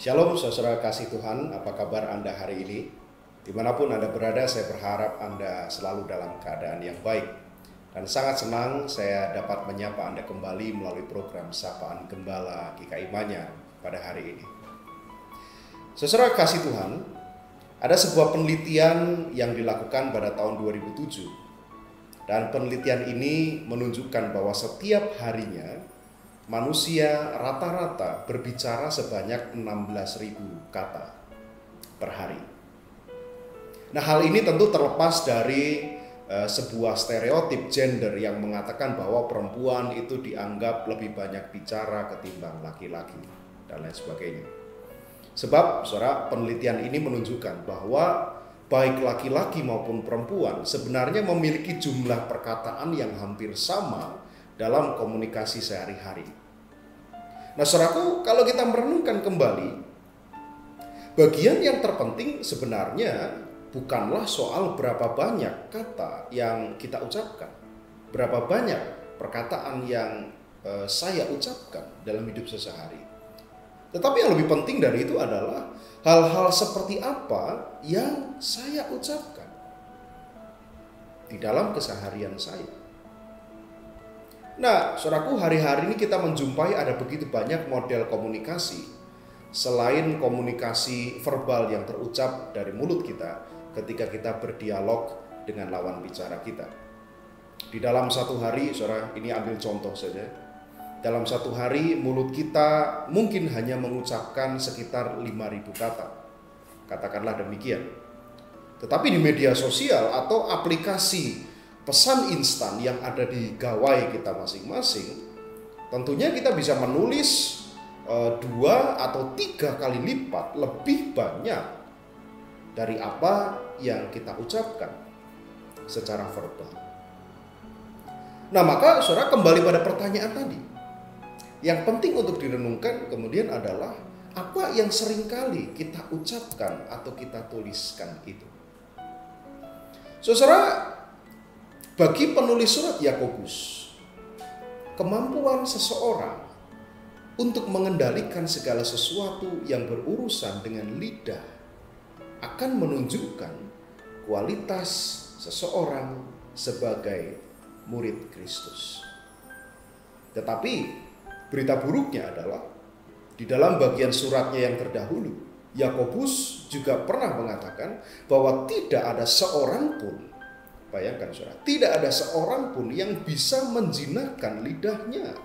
Shalom saudara kasih Tuhan, apa kabar Anda hari ini? Dimanapun Anda berada, saya berharap Anda selalu dalam keadaan yang baik. Dan sangat senang saya dapat menyapa Anda kembali melalui program Sapaan Gembala GKI Manyar pada hari ini. Saudara kasih Tuhan, ada sebuah penelitian yang dilakukan pada tahun 2007. Dan penelitian ini menunjukkan bahwa setiap harinya manusia rata-rata berbicara sebanyak 16.000 kata per hari. Nah, hal ini tentu terlepas dari sebuah stereotip gender yang mengatakan bahwa perempuan itu dianggap lebih banyak bicara ketimbang laki-laki dan lain sebagainya. Sebab, saudara, penelitian ini menunjukkan bahwa baik laki-laki maupun perempuan sebenarnya memiliki jumlah perkataan yang hampir sama dalam komunikasi sehari-hari. Nah, saudaraku, kalau kita merenungkan kembali, bagian yang terpenting sebenarnya bukanlah soal berapa banyak kata yang kita ucapkan, berapa banyak perkataan yang saya ucapkan dalam hidup sehari-hari. Tetapi yang lebih penting dari itu adalah hal-hal seperti apa yang saya ucapkan di dalam keseharian saya. Nah, saudaraku, hari-hari ini kita menjumpai ada begitu banyak model komunikasi selain komunikasi verbal yang terucap dari mulut kita ketika kita berdialog dengan lawan bicara kita. Di dalam satu hari, saudara, ini ambil contoh saja. Dalam satu hari mulut kita mungkin hanya mengucapkan sekitar 5.000 kata. Katakanlah demikian. Tetapi di media sosial atau aplikasi pesan instan yang ada di gawai kita masing-masing, tentunya kita bisa menulis 2 atau 3 kali lipat lebih banyak dari apa yang kita ucapkan secara verbal. Nah, maka saudara kembali pada pertanyaan tadi. Yang penting untuk direnungkan kemudian adalah apa yang seringkali kita ucapkan atau kita tuliskan itu. Saudara, bagi penulis surat Yakobus, kemampuan seseorang untuk mengendalikan segala sesuatu yang berurusan dengan lidah akan menunjukkan kualitas seseorang sebagai murid Kristus. Tetapi berita buruknya adalah di dalam bagian suratnya yang terdahulu, Yakobus juga pernah mengatakan bahwa tidak ada seorang pun, bayangkan saudara, tidak ada seorang pun yang bisa menjinakkan lidahnya.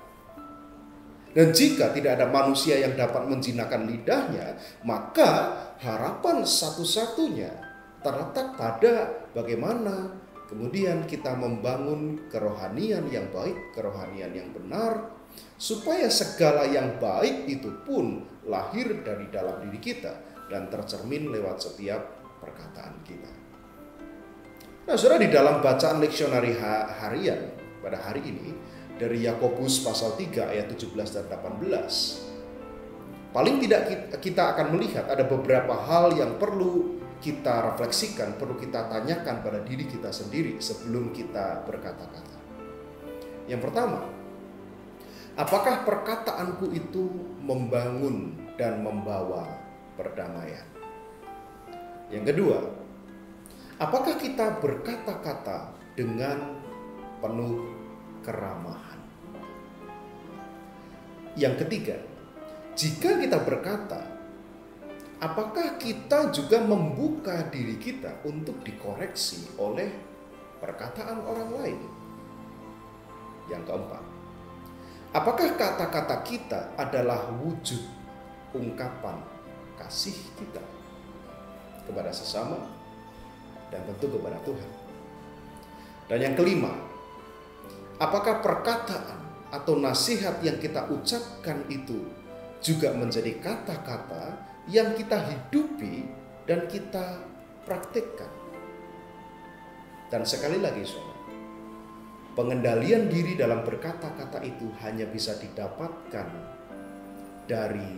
Dan jika tidak ada manusia yang dapat menjinakkan lidahnya, maka harapan satu-satunya terletak pada bagaimana kemudian kita membangun kerohanian yang baik, kerohanian yang benar, supaya segala yang baik itu pun lahir dari dalam diri kita dan tercermin lewat setiap perkataan kita. Nah, saudara, di dalam bacaan leksionari harian pada hari ini dari Yakobus pasal 3 ayat 17 dan 18, paling tidak kita akan melihat ada beberapa hal yang perlu kita refleksikan, perlu kita tanyakan pada diri kita sendiri sebelum kita berkata-kata. Yang pertama, apakah perkataanku itu membangun dan membawa perdamaian? Yang kedua, apakah kita berkata-kata dengan penuh keramahan? Yang ketiga, jika kita berkata, apakah kita juga membuka diri kita untuk dikoreksi oleh perkataan orang lain? Yang keempat, apakah kata-kata kita adalah wujud ungkapan kasih kita kepada sesama dan tentu kepada Tuhan? Dan yang kelima, apakah perkataan atau nasihat yang kita ucapkan itu juga menjadi kata-kata yang kita hidupi dan kita praktikkan? Dan sekali lagi, saudara, pengendalian diri dalam berkata-kata itu hanya bisa didapatkan dari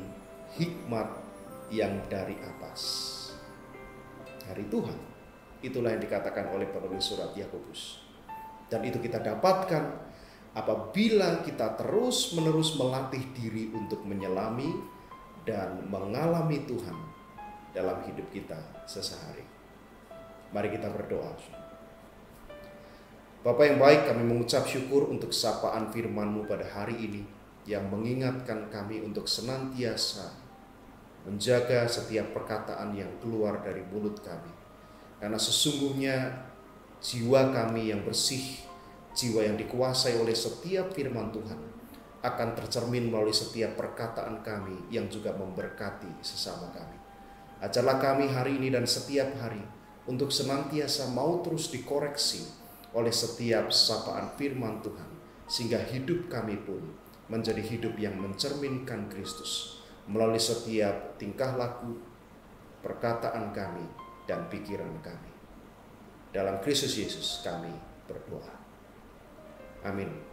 hikmat yang dari atas, dari Tuhan. Itulah yang dikatakan oleh penulis surat Yakobus. Dan itu kita dapatkan apabila kita terus-menerus melatih diri untuk menyelami dan mengalami Tuhan dalam hidup kita sehari-hari. Mari kita berdoa. Bapa yang baik, kami mengucap syukur untuk sapaan firman-Mu pada hari ini yang mengingatkan kami untuk senantiasa menjaga setiap perkataan yang keluar dari mulut kami. Karena sesungguhnya jiwa kami yang bersih, jiwa yang dikuasai oleh setiap firman Tuhan, akan tercermin melalui setiap perkataan kami yang juga memberkati sesama kami. Ajarlah kami hari ini dan setiap hari untuk senantiasa mau terus dikoreksi oleh setiap sapaan firman Tuhan, sehingga hidup kami pun menjadi hidup yang mencerminkan Kristus melalui setiap tingkah laku, perkataan kami, dan pikiran kami. Dalam Kristus Yesus kami berdoa. Amin.